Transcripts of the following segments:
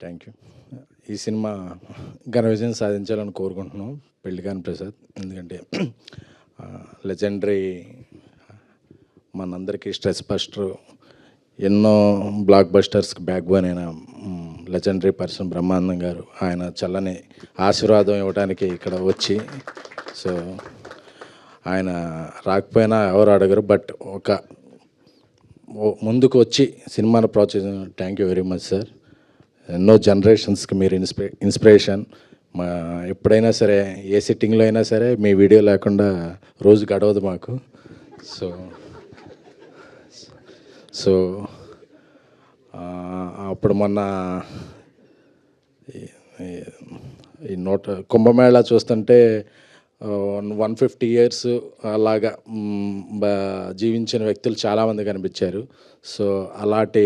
Thank you. ఈ cinema ఘన విజయం సాధించాలని కోరుకుంటున్నాం. పెళ్లికాని ప్రసాద్, ఎందుకంటే లెజెండరీ, మనందరికీ స్ట్రెస్ బస్టర్, ఎన్నో బ్లాక్ బస్టర్స్కి బ్యాక్ బోన్ అయిన లెజెండరీ పర్సన్ బ్రహ్మానందం గారు, ఆయన చల్లని ఆశీర్వాదం ఇవ్వడానికి ఇక్కడ వచ్చి, సో ఆయన రాకపోయినా ఎవరు అడగరు, బట్ ఒక ముందుకు వచ్చి సినిమాను ప్రోత్సహించిన thank you very much sir. ఎన్నో జనరేషన్స్కి మీరు ఇన్స్పిరేషన్. మా ఎప్పుడైనా సరే, ఏ సిట్టింగ్లో అయినా సరే మీ వీడియో లేకుండా రోజు గడవదు మాకు. సో సో అప్పుడు మొన్న ఈ కుంభమేళా చూస్తుంటే 150 years అలాగా జీవించిన వ్యక్తులు చాలామంది కనిపించారు. సో అలాంటి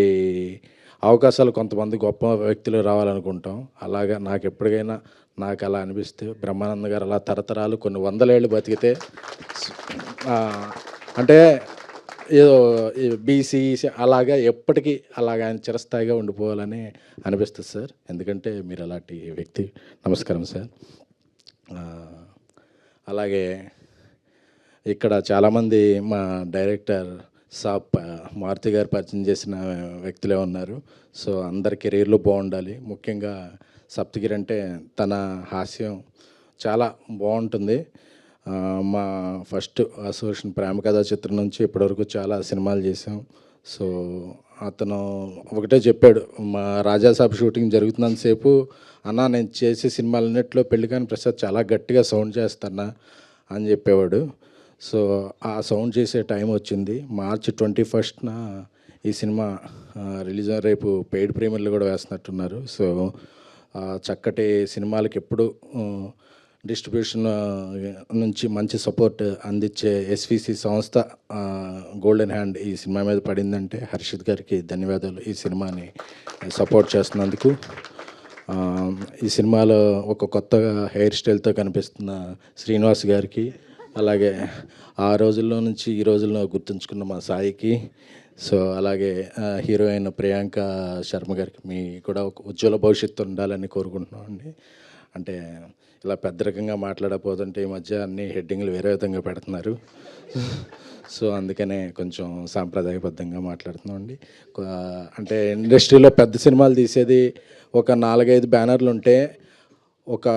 అవకాశాలు కొంతమంది గొప్ప వ్యక్తులు రావాలనుకుంటాం. అలాగా నాకు ఎప్పటికైనా నాకు అలా అనిపిస్తే, బ్రహ్మానంద గారు అలా తరతరాలు కొన్ని 100 ఏళ్ళు బతికితే, అంటే ఏదో బీసీ అలాగా ఎప్పటికీ అలాగా ఆయన చిరస్థాయిగా ఉండిపోవాలని అనిపిస్తుంది సార్. ఎందుకంటే మీరు అలాంటి వ్యక్తి. నమస్కారం సార్. అలాగే ఇక్కడ చాలామంది మా డైరెక్టర్ సాబ్ మారుతి గారు పరిచయం చేసిన వ్యక్తులే ఉన్నారు. సో అందరి కెరీర్లు బాగుండాలి. ముఖ్యంగా సప్తగిరి అంటే తన హాస్యం చాలా బాగుంటుంది. మా ఫస్ట్ అసోసియేషన్ ప్రేమ కథా చిత్రం నుంచి ఇప్పటివరకు చాలా సినిమాలు చేసాం. సో అతను ఒకటే చెప్పాడు, మా రాజాసాబ్ షూటింగ్ జరుగుతున్నంతసేపు, అన్న నేను చేసే సినిమాలన్నింటిలో పెళ్లికాని ప్రసాద్ చాలా గట్టిగా సౌండ్ చేస్తానా అని చెప్పేవాడు. సో ఆ సౌండ్ చేసే టైం వచ్చింది. March 21st ఈ సినిమా రిలీజ్. రేపు పెయిడ్ ప్రీమియర్లు కూడా వేస్తున్నట్టున్నారు. సో చక్కటి సినిమాలకి ఎప్పుడు డిస్ట్రిబ్యూషన్ నుంచి మంచి సపోర్ట్ అందించే ఎస్విసి సంస్థ గోల్డెన్ హ్యాండ్ ఈ సినిమా మీద పడిందంటే హర్షిత్ గారికి ధన్యవాదాలు. ఈ సినిమాని సపోర్ట్ చేస్తున్నందుకు. ఈ సినిమాలో ఒక కొత్త హెయిర్ స్టైల్తో కనిపిస్తున్న శ్రీనివాస్ గారికి, అలాగే ఆ రోజుల్లో నుంచి ఈ రోజుల్లో గుర్తుంచుకున్న మా సాయికి, సో అలాగే హీరోయిన్ ప్రియాంక శర్మ గారికి, మీ కూడా ఒక ఉజ్వల భవిష్యత్తు ఉండాలని కోరుకుంటున్నాం అండి. అంటే ఇలా పెద్ద రకంగా మాట్లాడకపోతుంటే ఈ మధ్య అన్ని హెడ్డింగ్లు వేరే విధంగా పెడుతున్నారు. సో అందుకనే కొంచెం సాంప్రదాయబద్ధంగా మాట్లాడుతున్నాం అండి. అంటే ఇండస్ట్రీలో పెద్ద సినిమాలు తీసేది ఒక 4-5 బ్యానర్లు ఉంటే, ఒక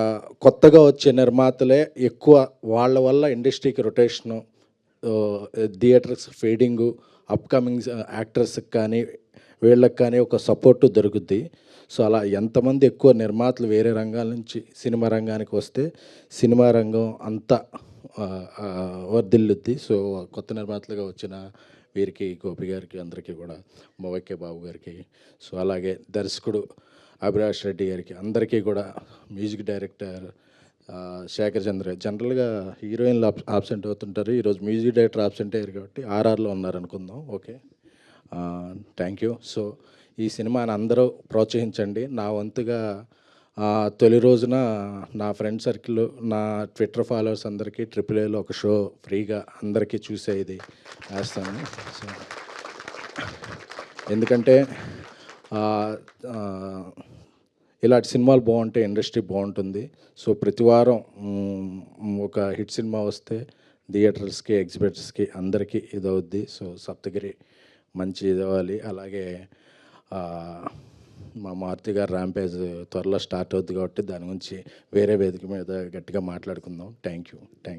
కొత్తగా వచ్చే నిర్మాతలే ఎక్కువ. వాళ్ళ వల్ల ఇండస్ట్రీకి రొటేషను, థియేటర్స్ ఫీడింగు, అప్కమింగ్ యాక్టర్స్కి కానీ వీళ్ళకి కానీ ఒక సపోర్టు దొరుకుద్ది. సో అలా ఎంతమంది ఎక్కువ నిర్మాతలు వేరే రంగాల నుంచి సినిమా రంగానికి వస్తే సినిమా రంగం అంతా వర్ధిల్లుద్ది. సో కొత్త నిర్మాతలుగా వచ్చిన వీరికి, గోపి గారికి, అందరికీ కూడా, మొవైకే బాబు గారికి, సో అలాగే దర్శకుడు అభిలాష్ రెడ్డి గారికి, అందరికీ కూడా, మ్యూజిక్ డైరెక్టర్ శేఖర్ చంద్ర, జనరల్గా హీరోయిన్లు ఆబ్సెంట్ అవుతుంటారు. ఈరోజు మ్యూజిక్ డైరెక్టర్ ఆబ్సెంట్ అయ్యారు కాబట్టి ఆర్ఆర్లో ఉన్నారనుకుందాం. Okay, thank you. సో ఈ సినిమాని అందరూ ప్రోత్సహించండి. నా వంతుగా తొలి రోజున నా ఫ్రెండ్ సర్కిల్, నా ట్విట్టర్ ఫాలోవర్స్ అందరికీ AAAలో ఒక షో ఫ్రీగా అందరికీ చూసే ఇది వేస్తాను. సో ఎందుకంటే ఇలాంటి సినిమాలు బాగుంటే ఇండస్ట్రీ బాగుంటుంది. సో ప్రతి వారం ఒక హిట్ సినిమా వస్తే థియేటర్స్కి, ఎగ్జిబిటర్స్కి అందరికీ ఇది అవుద్ది. సో సప్తగిరి మంచి ఇది అవ్వాలి. అలాగే మా మారుతి గారు ర్యాంపేజ్ త్వరలో స్టార్ట్ అవుద్ది కాబట్టి దాని గురించి వేరే వేదిక మీద గట్టిగా మాట్లాడుకుందాం. Thank you.